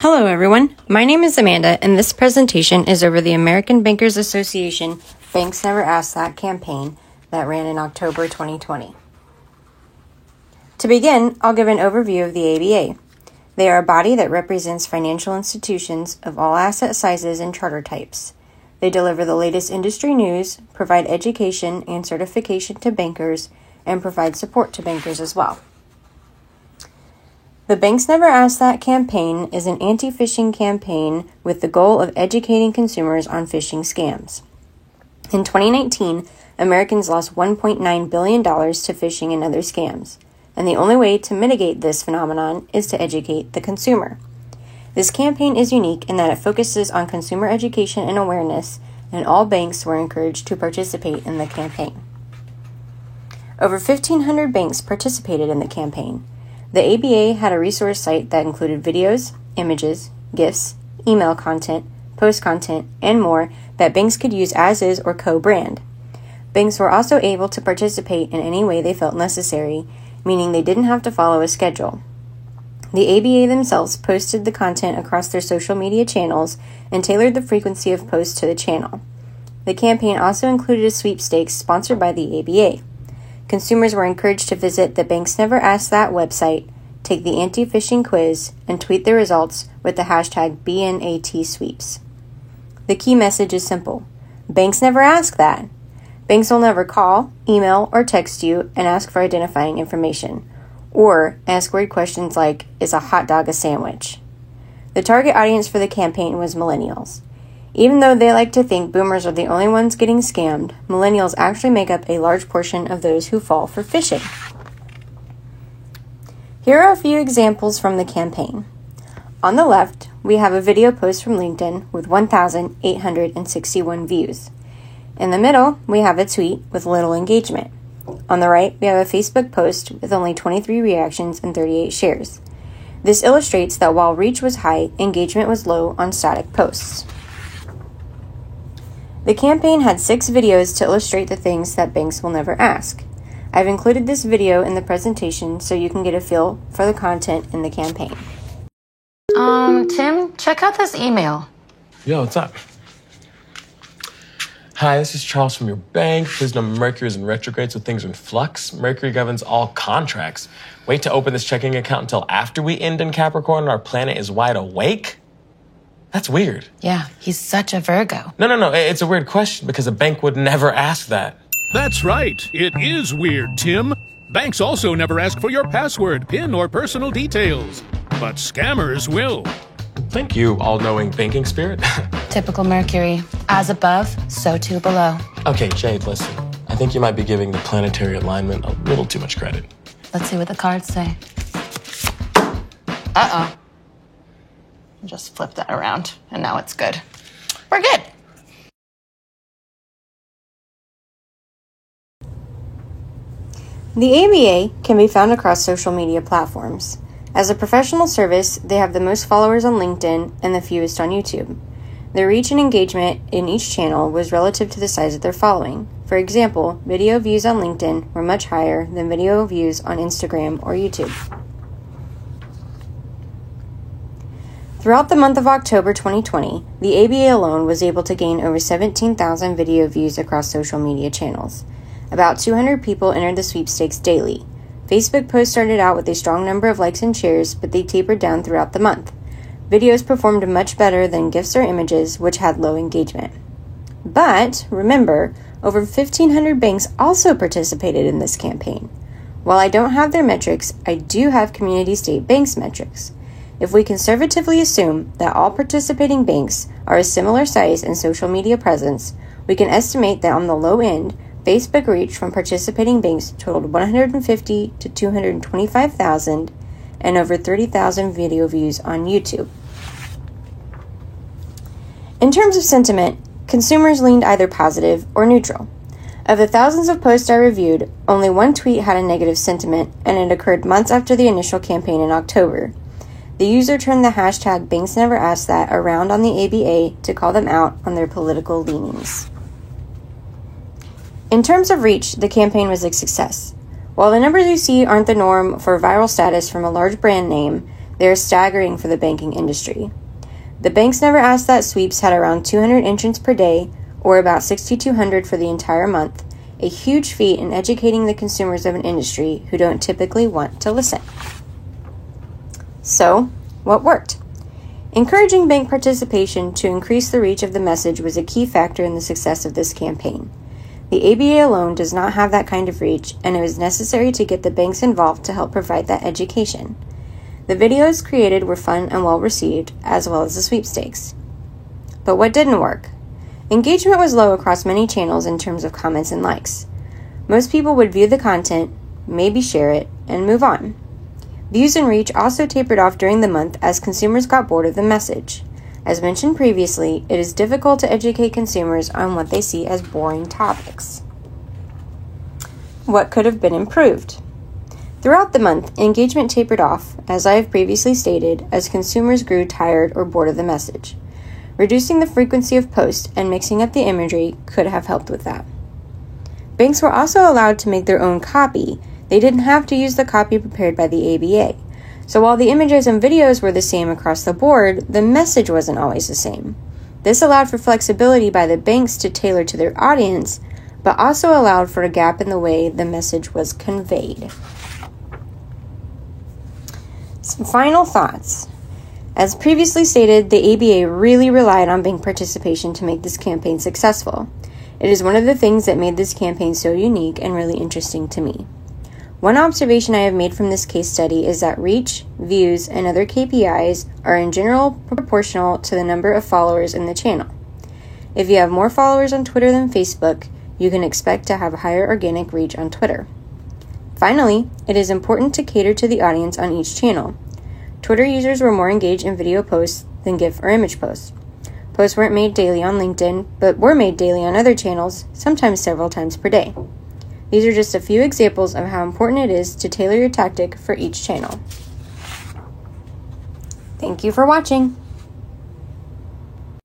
Hello everyone, my name is Amanda and this presentation is over the American Bankers Association Banks Never Ask That campaign that ran in October 2020. To begin, I'll give an overview of the ABA. They are a body that represents financial institutions of all asset sizes and charter types. They deliver the latest industry news, provide education and certification to bankers, and provide support to bankers as well. The Banks Never Ask That campaign is an anti-phishing campaign with the goal of educating consumers on phishing scams. In 2019, Americans lost $1.9 billion to phishing and other scams, and the only way to mitigate this phenomenon is to educate the consumer. This campaign is unique in that it focuses on consumer education and awareness, and all banks were encouraged to participate in the campaign. Over 1,500 banks participated in the campaign. The ABA had a resource site that included videos, images, GIFs, email content, post content, and more that banks could use as is or co-brand. Banks were also able to participate in any way they felt necessary, meaning they didn't have to follow a schedule. The ABA themselves posted the content across their social media channels and tailored the frequency of posts to the channel. The campaign also included a sweepstakes sponsored by the ABA. Consumers were encouraged to visit the Banks Never Ask That website, take the anti-phishing quiz, and tweet their results with the hashtag BNATsweeps. The key message is simple. Banks never ask that. Banks will never call, email, or text you and ask for identifying information, or ask weird questions like, is a hot dog a sandwich? The target audience for the campaign was millennials. Even though they like to think boomers are the only ones getting scammed, millennials actually make up a large portion of those who fall for phishing. Here are a few examples from the campaign. On the left, we have a video post from LinkedIn with 1,861 views. In the middle, we have a tweet with little engagement. On the right, we have a Facebook post with only 23 reactions and 38 shares. This illustrates that while reach was high, engagement was low on static posts. The campaign had 6 videos to illustrate the things that banks will never ask. I've included this video in the presentation so you can get a feel for the content in the campaign. Tim, check out this email. Yo, what's up? Hi, this is Charles from your bank. Please know Mercury is in retrograde, so things are in flux. Mercury governs all contracts. Wait to open this checking account until after we end in Capricorn and our planet is wide awake? That's weird. Yeah, he's such a Virgo. No. It's a weird question because a bank would never ask that. That's right. It is weird, Tim. Banks also never ask for your password, PIN, or personal details. But scammers will. Thank you, all-knowing banking spirit. Typical Mercury. As above, so too below. Okay, Jade, listen. I think you might be giving the planetary alignment a little too much credit. Let's see what the cards say. Uh-oh. Just flip that around, and now it's good. We're good. The ABA can be found across social media platforms. As a professional service, they have the most followers on LinkedIn and the fewest on YouTube. Their reach and engagement in each channel was relative to the size of their following. For example, video views on LinkedIn were much higher than video views on Instagram or YouTube. Throughout the month of October 2020, the ABA alone was able to gain over 17,000 video views across social media channels. About 200 people entered the sweepstakes daily. Facebook posts started out with a strong number of likes and shares, but they tapered down throughout the month. Videos performed much better than GIFs or images, which had low engagement. But, remember, over 1,500 banks also participated in this campaign. While I don't have their metrics, I do have Community State Bank's metrics. If we conservatively assume that all participating banks are a similar size and social media presence, we can estimate that on the low end, Facebook reach from participating banks totaled 150 to 225,000 and over 30,000 video views on YouTube. In terms of sentiment, consumers leaned either positive or neutral. Of the thousands of posts I reviewed, only one tweet had a negative sentiment, and it occurred months after the initial campaign in October. The user turned the hashtag Banks Never Ask That around on the ABA to call them out on their political leanings. In terms of reach, the campaign was a success. While the numbers you see aren't the norm for viral status from a large brand name, They are staggering for the banking industry. The banks never asked that sweeps had around 200 entrants per day, or about 6,200 for the entire month, a huge feat in educating the consumers of an industry who don't typically want to listen. So, what worked? Encouraging bank participation to increase the reach of the message was a key factor in the success of this campaign. The ABA alone does not have that kind of reach, and it was necessary to get the banks involved to help provide that education. The videos created were fun and well received, as well as the sweepstakes. But what didn't work? Engagement was low across many channels in terms of comments and likes. Most people would view the content, maybe share it, and move on. Views and reach also tapered off during the month as consumers got bored of the message. As mentioned previously, it is difficult to educate consumers on what they see as boring topics. What could have been improved? Throughout the month, engagement tapered off, as I have previously stated, as consumers grew tired or bored of the message. Reducing the frequency of posts and mixing up the imagery could have helped with that. Banks were also allowed to make their own copy. They didn't have to use the copy prepared by the ABA. So while the images and videos were the same across the board, the message wasn't always the same. This allowed for flexibility by the banks to tailor to their audience, but also allowed for a gap in the way the message was conveyed. Some final thoughts. As previously stated, the ABA really relied on bank participation to make this campaign successful. It is one of the things that made this campaign so unique and really interesting to me. One observation I have made from this case study is that reach, views, and other KPIs are in general proportional to the number of followers in the channel. If you have more followers on Twitter than Facebook, you can expect to have higher organic reach on Twitter. Finally, it is important to cater to the audience on each channel. Twitter users were more engaged in video posts than GIF or image posts. Posts weren't made daily on LinkedIn, but were made daily on other channels, sometimes several times per day. These are just a few examples of how important it is to tailor your tactic for each channel. Thank you for watching.